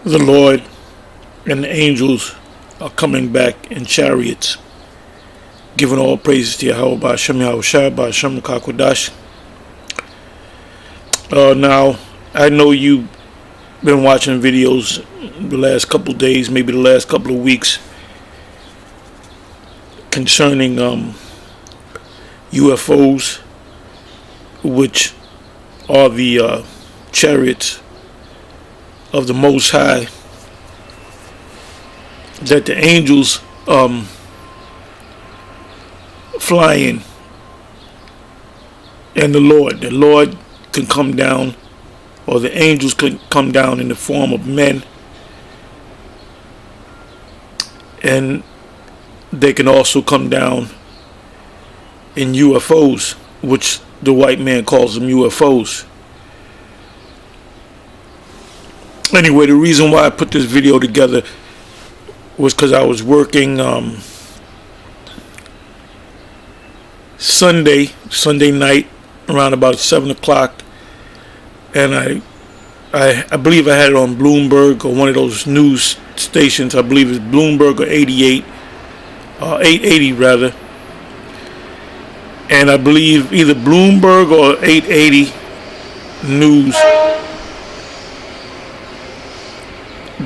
The Lord and the angels are coming back in chariots, giving all praises to Yahweh Ba'Shem Yahushua Ba'Shem Kakwadash. Now, I know you've been watching videos the last couple of days, maybe the last couple of weeks, concerning UFOs, which are the chariots of the Most High, that the angels fly in, and the Lord can come down, or the angels can come down in the form of men, and they can also come down in UFOs, which the white man calls them UFOs. Anyway, the reason why I put this video together was because I was working Sunday night around about 7 o'clock, and I believe I had it on Bloomberg or one of those news stations. I believe it's Bloomberg or 880 rather, and I believe either Bloomberg or 880 News,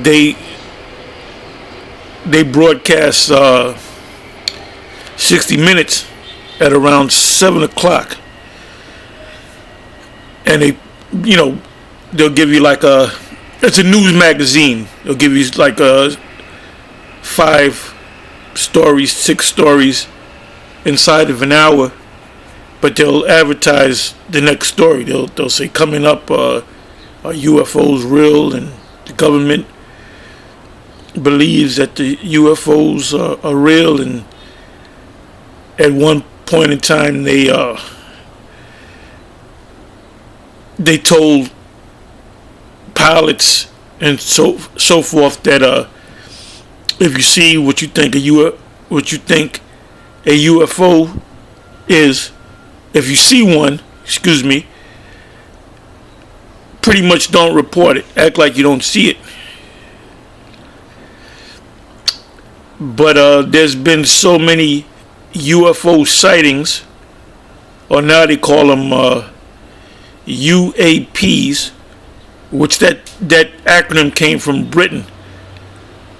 they broadcast 60 Minutes at around 7 o'clock, and they'll give you like it's a news magazine. They'll give you like 5 stories, 6 stories inside of an hour, but they'll advertise the next story. They'll say, coming up, are UFOs real? And the government believes that the UFOs are real, and at one point in time they told pilots and so forth that if you see what you think a UFO is, if you see one, pretty much don't report it. Act like you don't see it. But there's been so many UFO sightings, or now they call them UAPs, which that acronym came from Britain.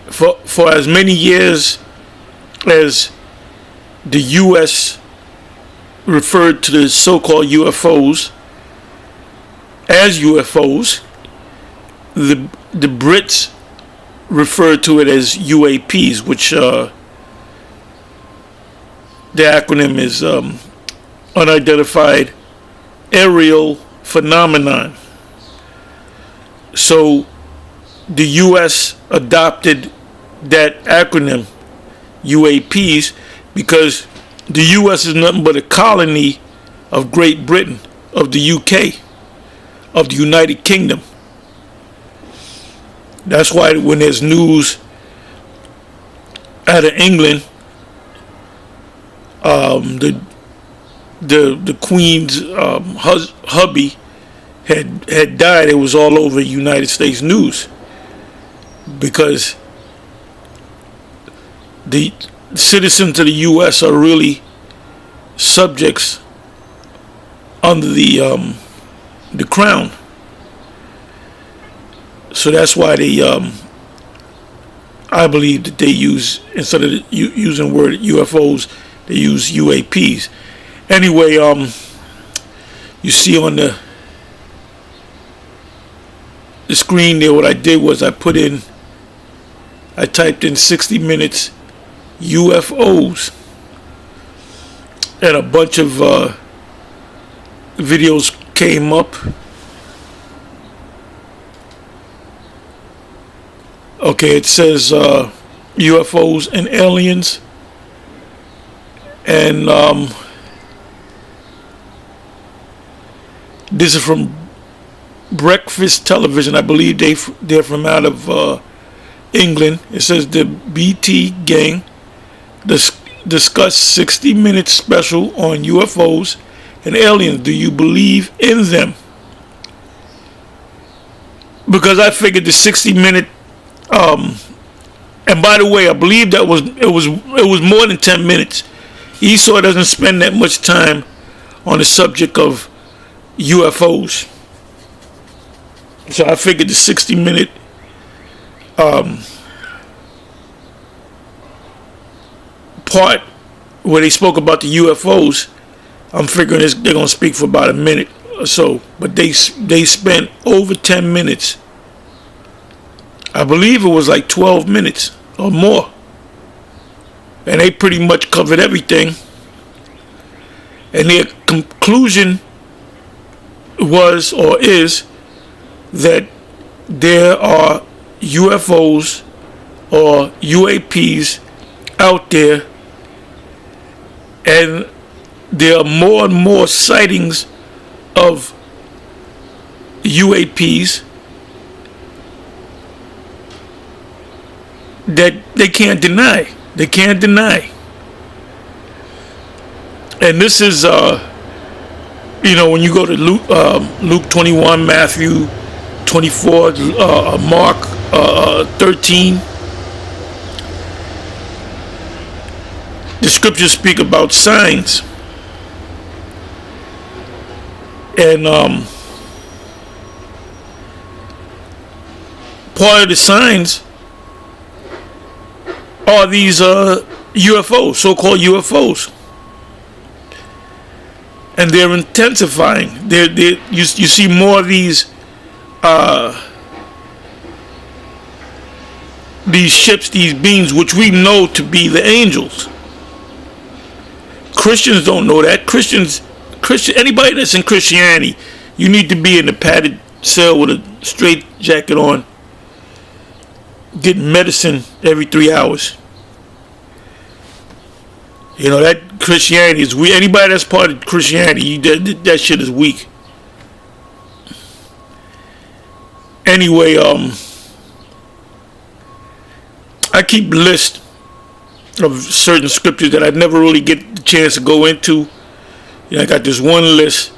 For as many years as the U.S. referred to the so-called UFOs as UFOs, the Brits referred to it as UAPs, which the acronym is Unidentified Aerial Phenomenon. So the U.S. adopted that acronym, UAPs, because the U.S. is nothing but a colony of Great Britain, of the UK, of the United Kingdom. That's why when there's news out of England, the Queen's hubby had died, it was all over United States news, because the citizens of the U.S. are really subjects under the crown. So that's why they, I believe that they use, instead of using the word UFOs, they use UAPs. Anyway, you see on the screen there, what I did was I typed in 60 Minutes UFOs, and a bunch of videos came up. Okay, it says UFOs and aliens, and this is from Breakfast Television. I believe they're from out of England. It says the BT gang discuss 60 Minutes special on UFOs and aliens. Do you believe in them? Because I figured the 60 Minute And by the way, I believe that it was more than 10 minutes. Esau doesn't spend that much time on the subject of UFOs. So I figured the 60-minute part where they spoke about the UFOs, I'm figuring they're going to speak for about a minute or so. But they spent over 10 minutes. I believe it was like 12 minutes or more. And they pretty much covered everything. And their conclusion was or is that there are UFOs or UAPs out there, and there are more and more sightings of UAPs that they can't deny. They can't deny. And this is, when you go to Luke 21, Matthew 24, Mark 13, the scriptures speak about signs. And part of the signs are these UFOs, so-called UFOs. And they're intensifying. You see more of these ships, these beings, which we know to be the angels. Christians don't know that. Anybody that's in Christianity, you need to be in a padded cell with a straight jacket on, getting medicine every 3 hours. That Christianity is weak. Anybody that's part of Christianity, that shit is weak. Anyway, I keep a list of certain scriptures that I never really get the chance to go into. I got this one list,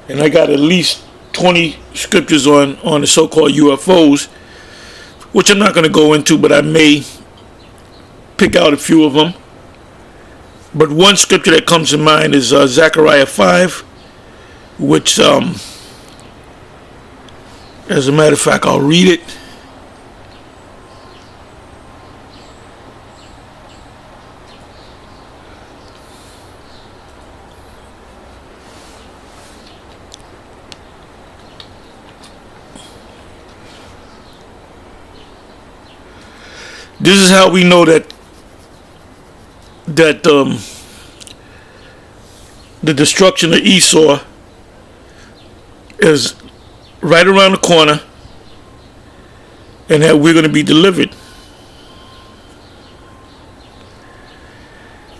and I got at least 20 scriptures on the so-called UFOs, which I'm not going to go into, but I may pick out a few of them. But one scripture that comes to mind is Zechariah 5, which, as a matter of fact, I'll read it. This is how we know that the destruction of Esau is right around the corner, and that we're going to be delivered.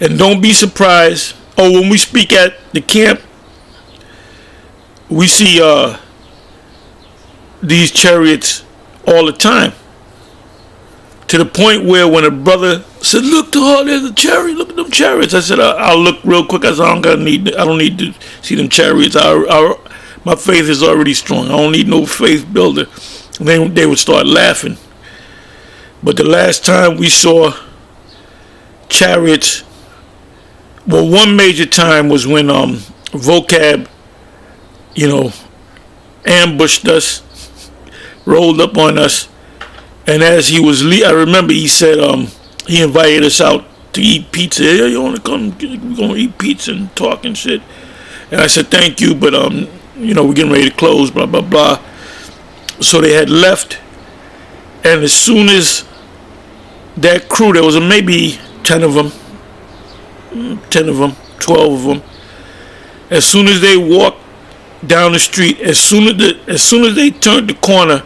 And don't be surprised. When we speak at the camp, we see these chariots all the time. To the point where when a brother said, "Look, there's a chariot. Look at them chariots." I said, "I'll look real quick." I said, I don't need to see them chariots. My faith is already strong. I don't need no faith builder." And then they would start laughing. But the last time we saw chariots, one major time was when Vocab, ambushed us, rolled up on us. And as he was I remember he said he invited us out to eat pizza. "Hey, you want to come? We're going to eat pizza and talk and shit." And I said, "Thank you, but we're getting ready to close, blah, blah, blah." So they had left. And as soon as that crew, there was maybe 10 of them, 12 of them. As soon as they walked down the street, as soon as they turned the corner,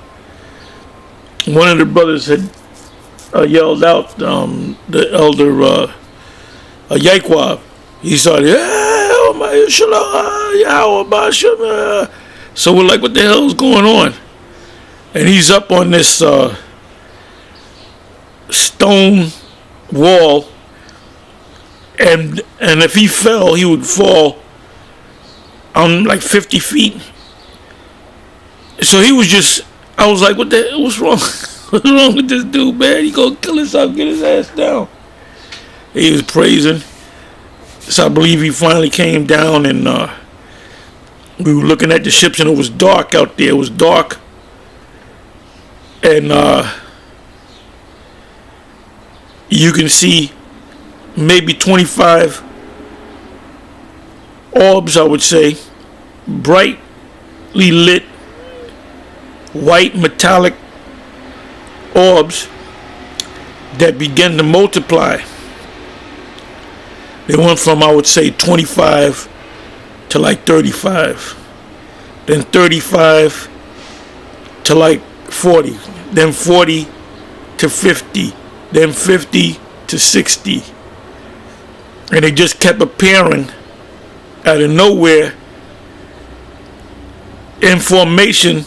one of the brothers had yelled out, the elder Yaikwab. He started, so we're like, what the hell is going on? And he's up on this stone wall, and if he fell, he would fall like 50 feet. So he was just, I was like, what's wrong? What's wrong with this dude, man? He gonna kill himself, get his ass down. He was praising. So I believe he finally came down, and we were looking at the ships, and it was dark out there. It was dark. And you can see maybe 25 orbs, I would say, brightly lit, white metallic orbs that began to multiply. They went from, I would say, 25 to like 35, then 35 to like 40, then 40 to 50, then 50 to 60, and they just kept appearing out of nowhere in formation,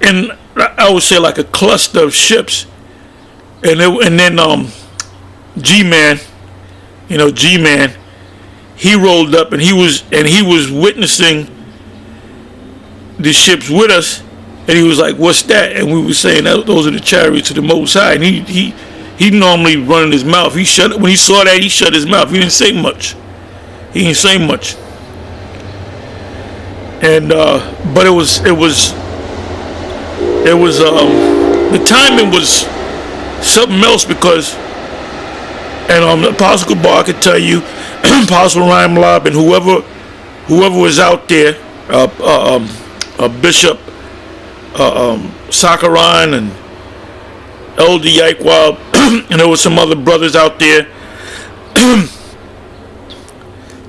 and I would say like a cluster of ships, and then G-Man, G-Man, he rolled up, and he was witnessing the ships with us, and he was like, "What's that?" And we were saying that those are the chariots of the Most High. And he normally running his mouth. When he saw that, he shut his mouth. He didn't say much. And but it was the timing was something else, because, and Apostle Gabar could tell you, Apostle Rhyme Lob, and whoever was out there, Bishop Sakaran and Elder Yaikwab, and there were some other brothers out there,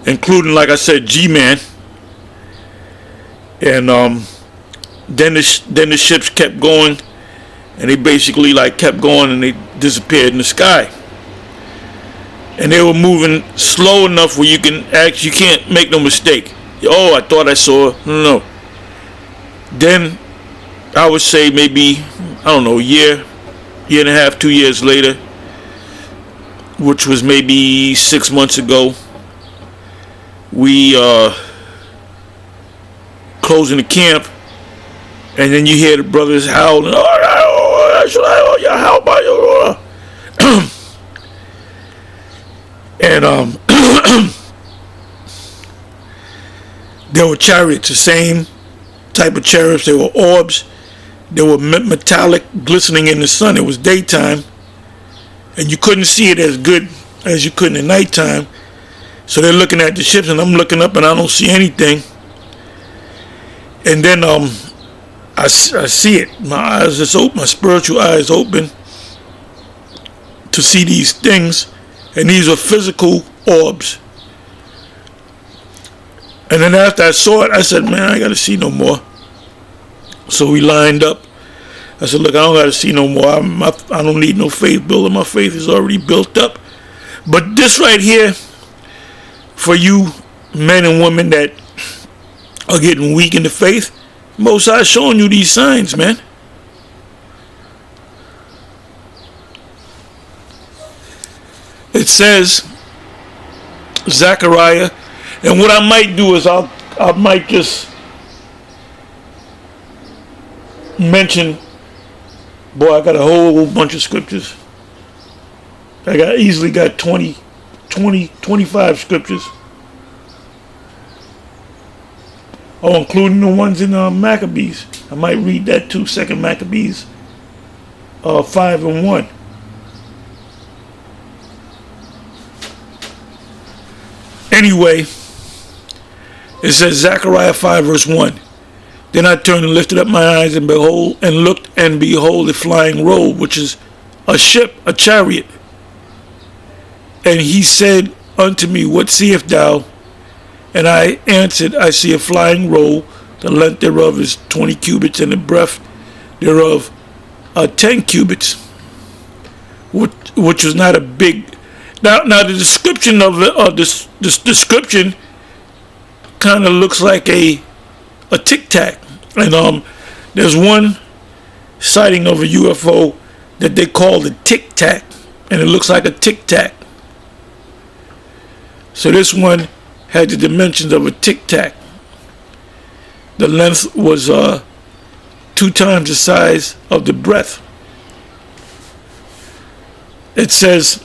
including, like I said, G-Man. And then the ships kept going, and they basically like kept going, and they disappeared in the sky. And they were moving slow enough where you can't make no mistake. Oh, I thought I saw. No. Then I would say maybe, I don't know, year and a half, 2 years later, which was maybe 6 months ago, we closing the camp, and then you hear the brothers howling, and there were chariots, the same type of chariots. They were orbs. They were metallic, glistening in the sun. It was daytime, and you couldn't see it as good as you could in the nighttime. So they're looking at the ships, and I'm looking up, and I don't see anything. And then I see it. My eyes is open. My spiritual eyes open to see these things, and these are physical orbs. And then after I saw it, I said, "Man, I ain't got to see no more." So we lined up. I said, "Look, I don't got to see no more. I don't need no faith building. My faith is already built up." But this right here, for you men and women that are getting weak in the faith, Most High showing you these signs, man. It says, Zechariah, and what I might do is I might just mention, boy, I got a whole bunch of scriptures. I easily got 20, 25 scriptures. Oh, including the ones in Maccabees. I might read that too. 2 Maccabees 5:1. Anyway, it says Zechariah 5:1. Then I turned and lifted up my eyes and looked and behold a flying robe, which is a ship, a chariot. And he said unto me, What seest thou? And I answered, I see a flying robe. The length thereof is 20 cubits, and the breadth thereof 10 cubits, which was not a big. Now the description of this description kind of looks like a tic tac, and there's one sighting of a UFO that they call the tic tac, and it looks like a tic tac. So this one had the dimensions of a tic tac. The length was 2 times the size of the breadth. It says,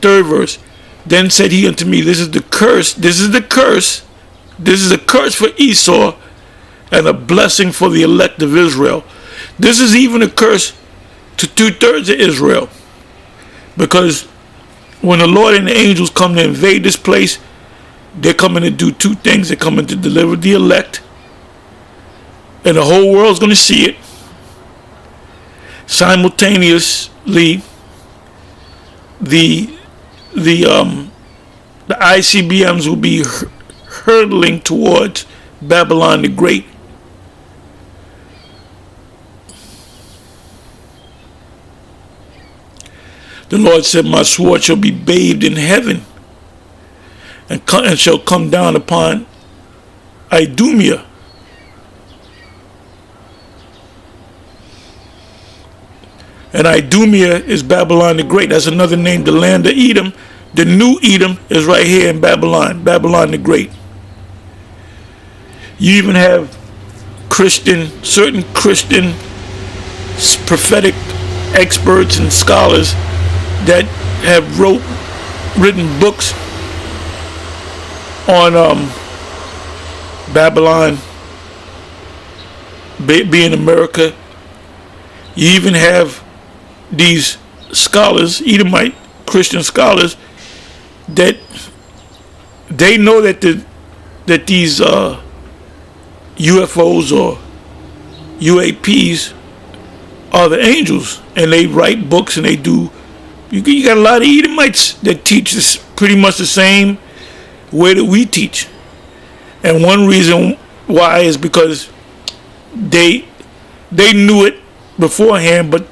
3rd verse, then said he unto me, this is the curse, this is the curse, this is a curse for Esau and a blessing for the elect of Israel. This is even a curse to 2/3 of Israel, because when the Lord and the angels come to invade this place, they're coming to do 2 things. They're coming to deliver the elect, and the whole world's going to see it. Simultaneously, the ICBMs will be hurtling towards Babylon the Great. The Lord said, my sword shall be bathed in heaven and shall come down upon Idumea. And Idumea is Babylon the Great. That's another name, the land of Edom. The new Edom is right here in Babylon, Babylon the Great. You even have certain Christian prophetic experts and scholars that have written books on Babylon being America. You even have these scholars, Edomite Christian scholars, that they know that these UFOs or UAPs are the angels, and they write books and they do. You got a lot of Edomites that teach this pretty much the same way that we teach, and one reason why is because they knew it beforehand, but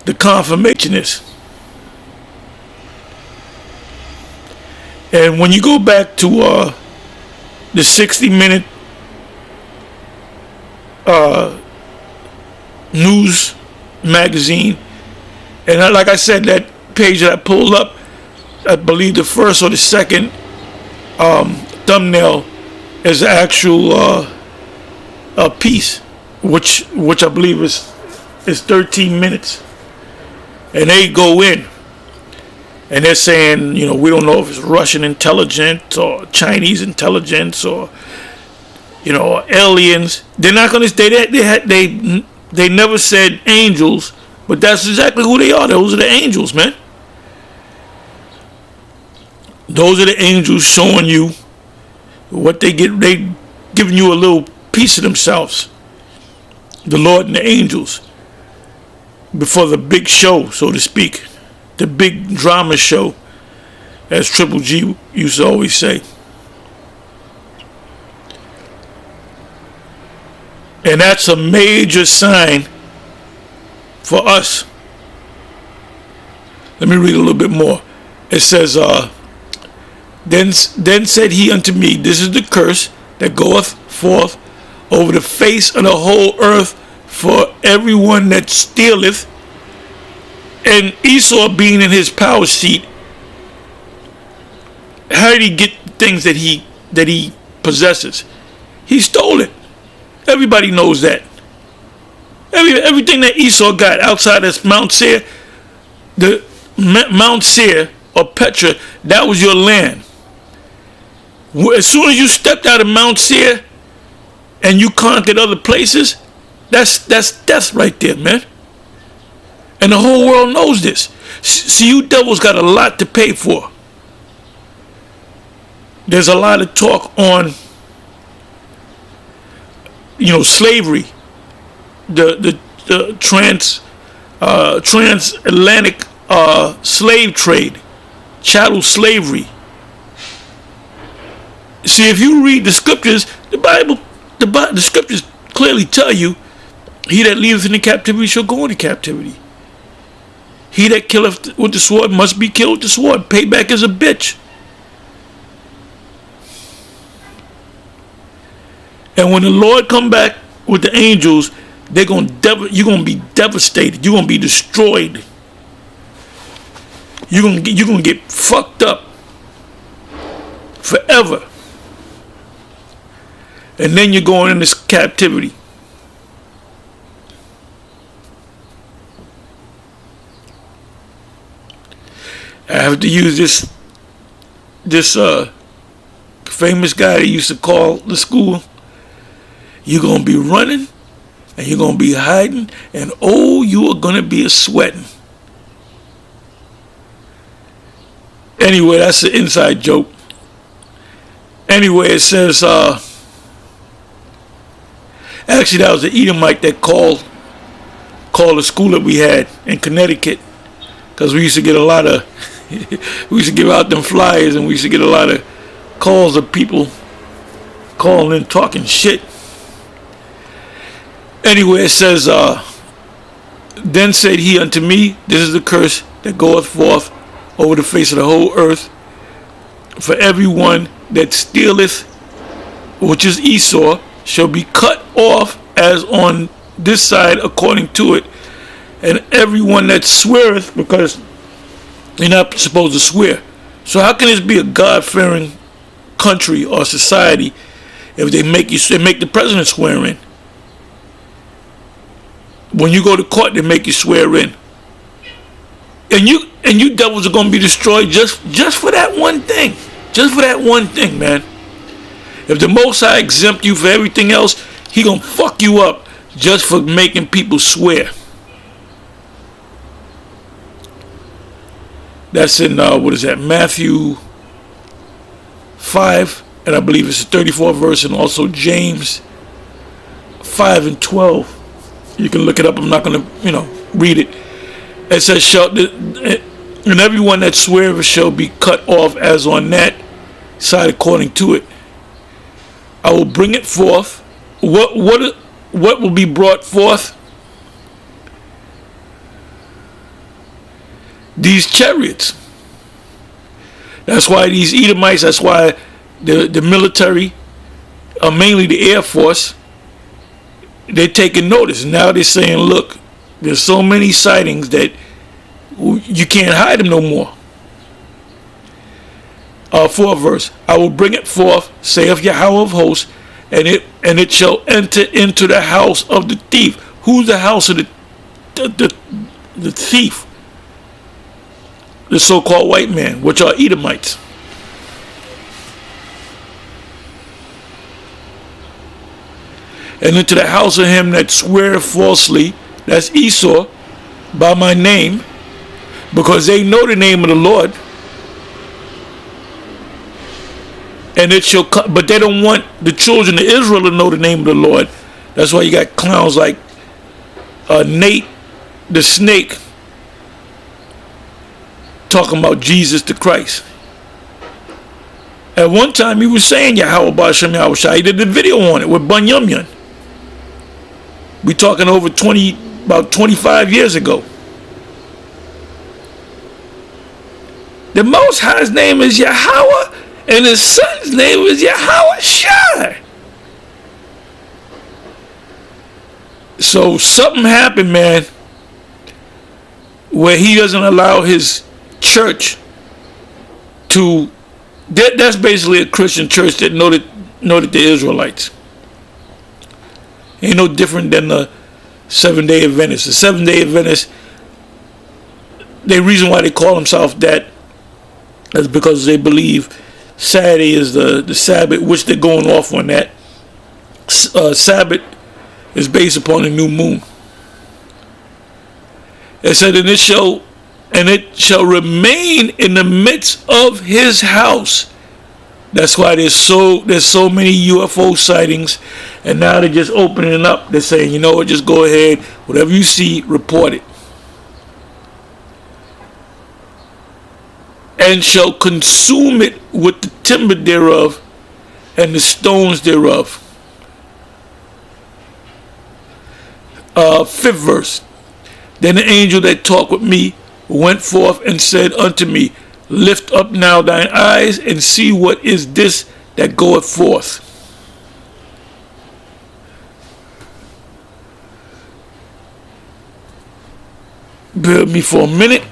the confirmation is. And when you go back to the 60-minute news magazine, and like I said, that page that I pulled up, I believe the first or the second thumbnail is the actual piece, which I believe is 13 minutes, and they go in and they're saying, we don't know if it's Russian intelligence or Chinese intelligence or aliens. They're not going to. They never said angels, but that's exactly who they are. Those are the angels, man. Those are the angels showing you what they get. They giving you a little piece of themselves. The Lord and the angels before the big show, so to speak, the big drama show, as Triple G used to always say. And that's a major sign for us. Let me read a little bit more. It says, Then said he unto me, this is the curse that goeth forth over the face of the whole earth for everyone that stealeth. And Esau being in his power seat, how did he get things that he possesses? He stole it. Everybody knows that. Everything that Esau got outside of Mount Seir, the Mount Seir or Petra, that was your land. As soon as you stepped out of Mount Seir and you conquered other places, that's death right there, man. And the whole world knows this. See, you devils got a lot to pay for. There's a lot of talk on, slavery, the transatlantic slave trade, chattel slavery. See, if you read the scriptures, the Bible, the scriptures clearly tell you, he that leaveth into captivity shall go into captivity. He that killeth with the sword must be killed with the sword. Payback is a bitch. And when the Lord come back with the angels, you're gonna be devastated. You're gonna be destroyed. You're gonna get fucked up forever. And then you're going into captivity. I have to use this famous guy that used to call the school. You're going to be running and you're going to be hiding, and oh, you are going to be a sweating. Anyway, that's an inside joke. Anyway, it says, actually that was the Edomite that called the school that we had in Connecticut, because we used to get a lot of, we used to give out them flyers, and we used to get a lot of calls of people calling in talking shit. Anyway, it says, then said he unto me, this is the curse that goeth forth over the face of the whole earth, for everyone that stealeth, which is Esau, shall be cut off as on this side according to it, and everyone that sweareth, because you're not supposed to swear. So how can this be a God-fearing country or society if they make the president swear in? When you go to court, they make you swear in, and you devils are going to be destroyed just for that one thing. Just for that one thing, man. If the Most High exempt you for everything else, he gonna fuck you up just for making people swear. That's in what is that? Matthew 5, and I believe it's the 34th verse, and also James 5 and 12. You can look it up. I'm not gonna, read it. It says, and everyone that sweareth shall be cut off as on that side according to it. I will bring it forth. What will be brought forth? These chariots. That's why these Edomites, that's why the military, mainly the Air Force, they're taking notice. Now they're saying, look, there's so many sightings that you can't hide them no more. 4th verse. I will bring it forth, saith Yahweh of hosts, and it shall enter into the house of the thief. Who's the house of the thief? The so-called white man, which are Edomites. And into the house of him that sweareth falsely, that's Esau, by my name, because they know the name of the Lord. And it shall come, but they don't want the children of Israel to know the name of the Lord. That's why you got clowns like Nate the snake talking about Jesus the Christ. At one time he was saying Yahweh Ba'Shem Yahweh Shai. He did the video on it with Bun Yum Yum. We talking over about 25 years ago. The Most High's name is Yahweh, and his son's name is Yahweh Shai. So something happened, man, where he doesn't allow his church to. That's basically a Christian church that know that the Israelites. Ain't no different than the Seventh-day Adventists. The Seventh-day Adventists, the reason why they call themselves that is because they believe Saturday is the Sabbath, which they're going off on that. Sabbath is based upon the new moon. It said, and it shall remain in the midst of his house. That's why there's so many UFO sightings, and now they're just opening it up. They're saying, you know what, just go ahead, whatever you see, report it. And shall consume it with the timber thereof and the stones thereof. 5th verse. Then the angel that talked with me went forth and said unto me, lift up now thine eyes and see what is this that goeth forth. Bear with me for a minute.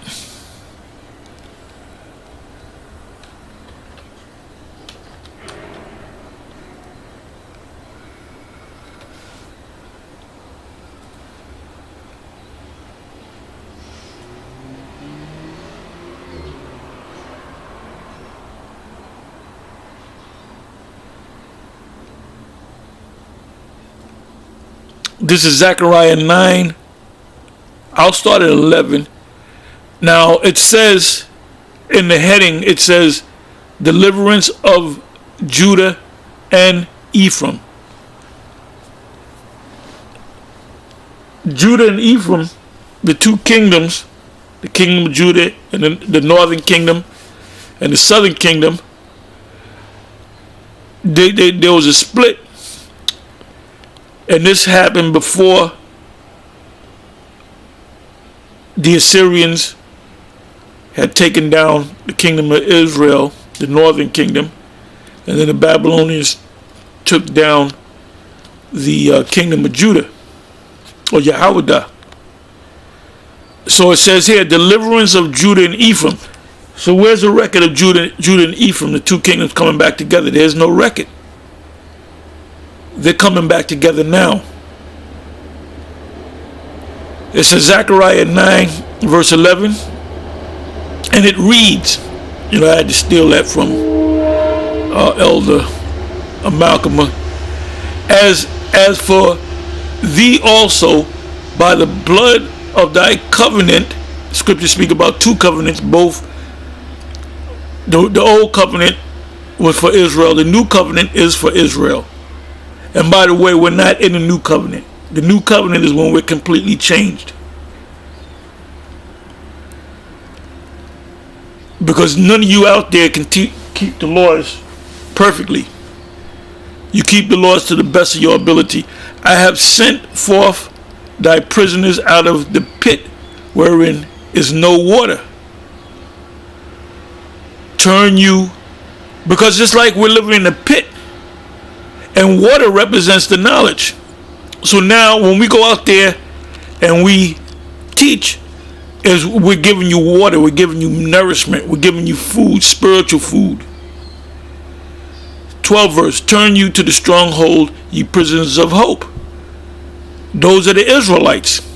This is Zechariah 9. I'll start at 11. Now it says in the heading, it says deliverance of Judah and Ephraim. Judah and Ephraim, the two kingdoms, the kingdom of Judah and the northern kingdom and the southern kingdom, there was a split, and this happened before the Assyrians had taken down the kingdom of Israel, the northern kingdom, and then the Babylonians took down the kingdom of Judah, or Yahweh. So it says here, deliverance of Judah and Ephraim. So where's the record of Judah and Ephraim, the two kingdoms coming back together? There's no record. They're coming back together now. It says Zechariah 9 verse 11, and it reads, I had to steal that from Elder Malcolm. As for thee also, by the blood of thy covenant, scriptures speak about two covenants, both the old covenant was for Israel, the new covenant is for Israel. And by the way, we're not in the new covenant. The new covenant is when we're completely changed, because none of you out there can keep the laws perfectly. You keep the laws to the best of your ability. I have sent forth thy prisoners out of the pit wherein is no water. Turn you, because it's like we're living in a pit, and water represents the knowledge. So now when we go out there and we teach, is we're giving you water, we're giving you nourishment, we're giving you food, spiritual food. 12 verse, turn you to the stronghold, ye prisoners of hope. Those are the Israelites.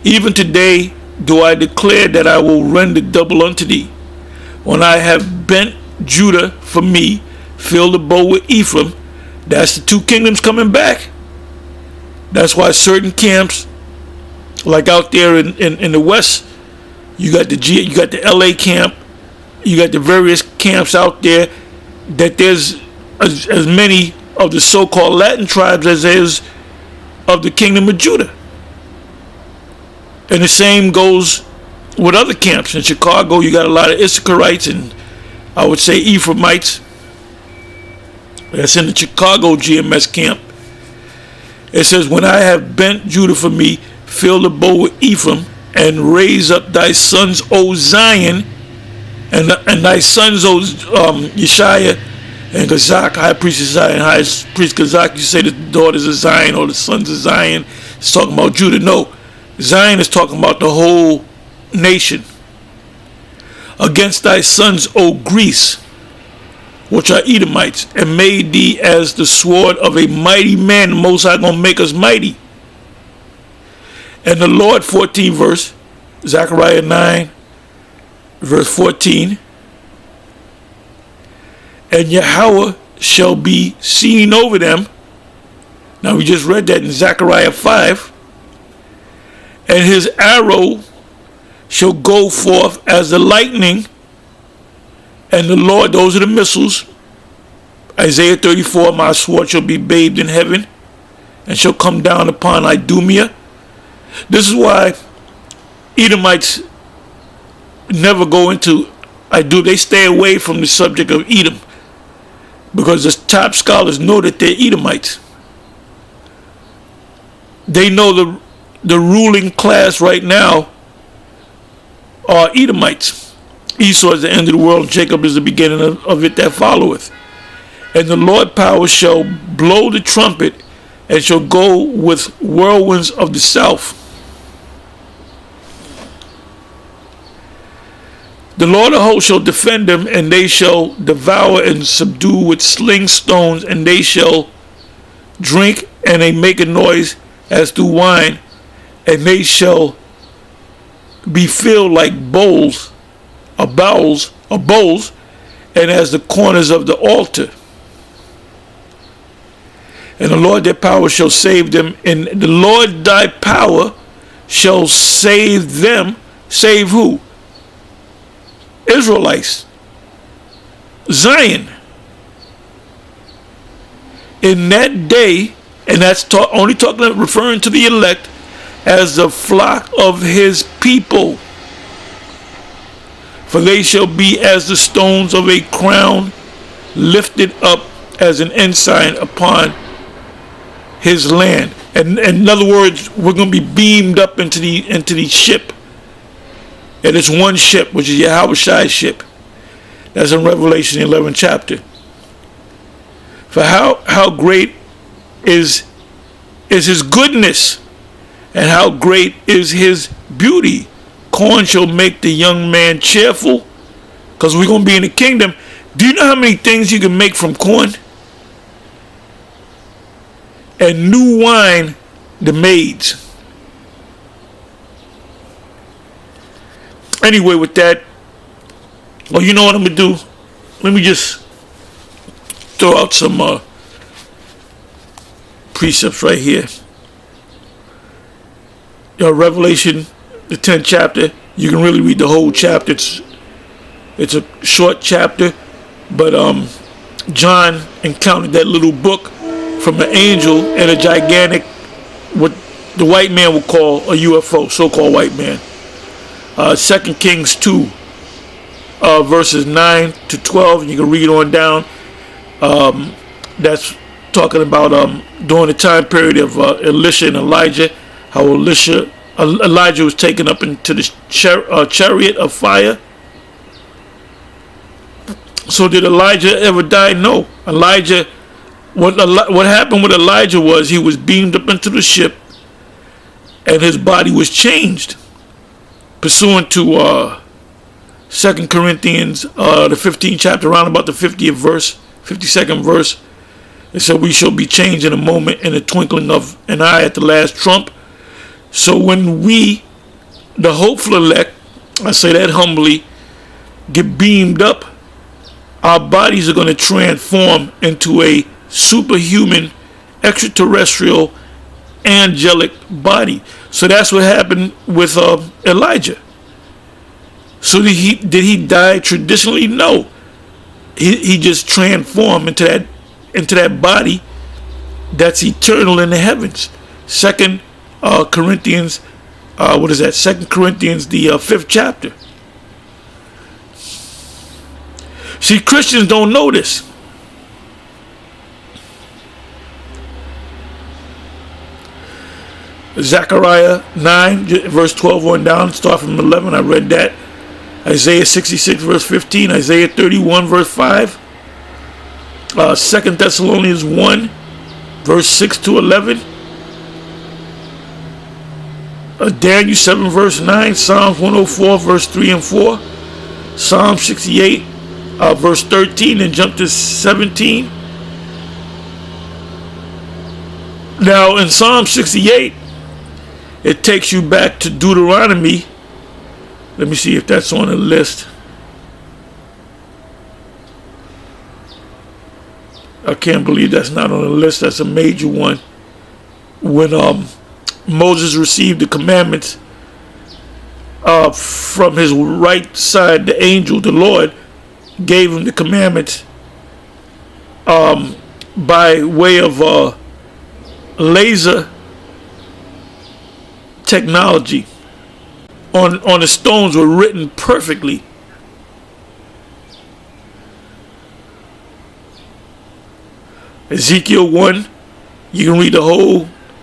Even today do I declare that I will render double unto thee. When I have bent Judah for me, filled the bow with Ephraim. That's the two kingdoms coming back. That's why certain camps, like out there in the west, you got the LA camp, you got the various camps out there, that there's as many of the so-called Latin tribes as there is of the kingdom of Judah. And the same goes with other camps. In Chicago, you got a lot of Issacharites and I would say Ephraimites. That's in the Chicago GMS camp. It says, when I have bent Judah for me, fill the bow with Ephraim, and raise up thy sons, O Zion, and thy sons, O Yeshua and Gazak, high priest of Zion, high priest Gazak. You say the daughters of Zion or the sons of Zion. It's talking about Judah. No, Zion is talking about the whole nation. Against thy sons, O Greece, which are Edomites, and made thee as the sword of a mighty man. The Most High gonna make us mighty. And the Lord, 14 verse, Zechariah 9 verse 14, and Yahweh shall be seen over them. Now we just read that in Zechariah 5. And his arrow shall go forth as the lightning, and the Lord, those are the missiles. Isaiah 34, my sword shall be bathed in heaven, and shall come down upon Idumea. This is why Edomites never go into Idumea. They stay away from the subject of Edom, because the top scholars know that they're Edomites. They know the ruling class right now are Edomites. Esau is the end of the world, and Jacob is the beginning of it that followeth. And the Lord power shall blow the trumpet, and shall go with whirlwinds of the south. The Lord of hosts shall defend them, and they shall devour and subdue with sling stones, and they shall drink, and they make a noise as do wine, and they shall be filled like bowls, or bowls, and as the corners of the altar. And the Lord their power shall save them. And the Lord thy power shall save them. Save who? Israelites. Zion. In that day, and that's only referring to the elect, as the flock of his people. For they shall be as the stones of a crown, lifted up as an ensign upon his land. And in other words, we're going to be beamed up into the ship. And it's one ship, which is Yahweh ship. That's in Revelation 11 chapter. For how great is his goodness, and how great is his beauty. Corn shall make the young man cheerful, because we're going to be in the kingdom. Do you know how many things you can make from corn? And new wine, the maids. Anyway, with that, well, you know what I'm going to do? Let me just throw out some precepts right here. Revelation, the 10th chapter. You can really read the whole chapter. It's a short chapter, but John encountered that little book from an angel and a gigantic, what the white man would call a UFO, so-called white man. 2 Kings 2, verses 9 to 12. You can read on down. That's talking about during the time period of Elisha and Elijah, how Elijah was taken up into the chariot of fire. So did Elijah ever die? No. Elijah, what happened with Elijah was he was beamed up into the ship, and his body was changed, pursuant to 2 Corinthians, the 15th chapter, around about the 50th verse, 52nd verse. It said, we shall be changed in a moment, in the twinkling of an eye, at the last trump. So when we, the hopeful elect, I say that humbly, get beamed up, our bodies are going to transform into a superhuman, extraterrestrial, angelic body. So that's what happened with Elijah. So did he die traditionally? No. He just transformed into that body that's eternal in the heavens. 2 Corinthians, what is that? 2 Corinthians, the 5th chapter. See, Christians don't know this. Zechariah 9, verse 12 on down, start from 11, I read that. Isaiah 66, verse 15, Isaiah 31, verse 5, 2 Thessalonians 1, verse 6 to 11, Daniel 7, verse 9, Psalms 104, verse 3 and 4, Psalm 68, verse 13, and jump to 17. Now, in Psalm 68, it takes you back to Deuteronomy. Let me see if that's on the list. I can't believe that's not on the list. That's a major one. When Moses received the commandments from his right side, the angel, the Lord, gave him the commandments by way of laser technology. On the stones were written perfectly. Ezekiel 1, you can read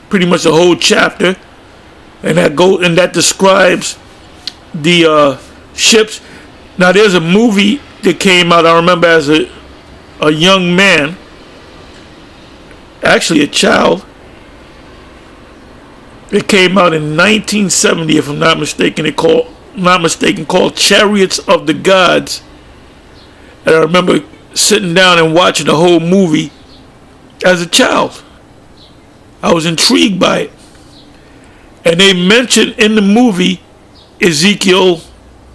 pretty much the whole chapter, and that describes the ships. Now there's a movie that came out, I remember, as a young man, actually a child. It came out in 1970, if I'm not mistaken. Called Chariots of the Gods. And I remember sitting down and watching the whole movie as a child. I was intrigued by it. And they mentioned in the movie Ezekiel,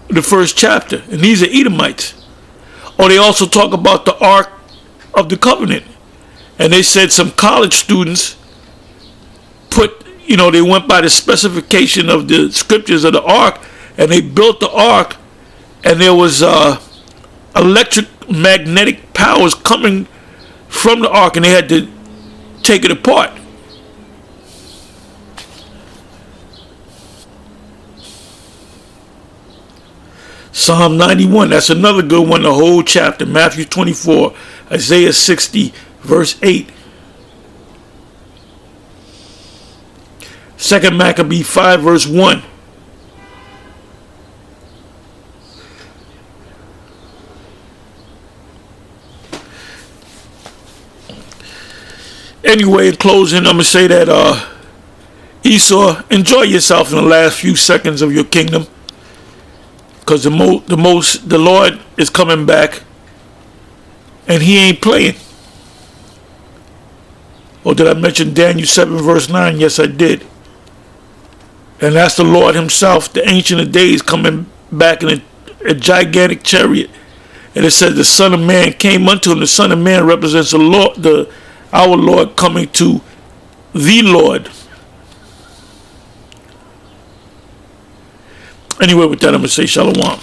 the 1st chapter. And these are Edomites. Or they also talk about the Ark of the Covenant. And they said some college students they went by the specification of the scriptures of the ark, and they built the ark, and there was electric magnetic powers coming from the ark, and they had to take it apart. Psalm 91, that's another good one, the whole chapter. Matthew 24, Isaiah 60, verse 8. 2 Maccabee 5, verse 1. Anyway, in closing, I'm going to say that Esau, enjoy yourself in the last few seconds of your kingdom, because the Lord is coming back, and he ain't playing. Or did I mention Daniel 7, verse 9? Yes, I did. And that's the Lord himself, the Ancient of Days, coming back in a gigantic chariot. And it says the Son of Man came unto him. The Son of Man represents the Lord, our Lord coming to the Lord. Anyway, with that, I'm going to say shalom.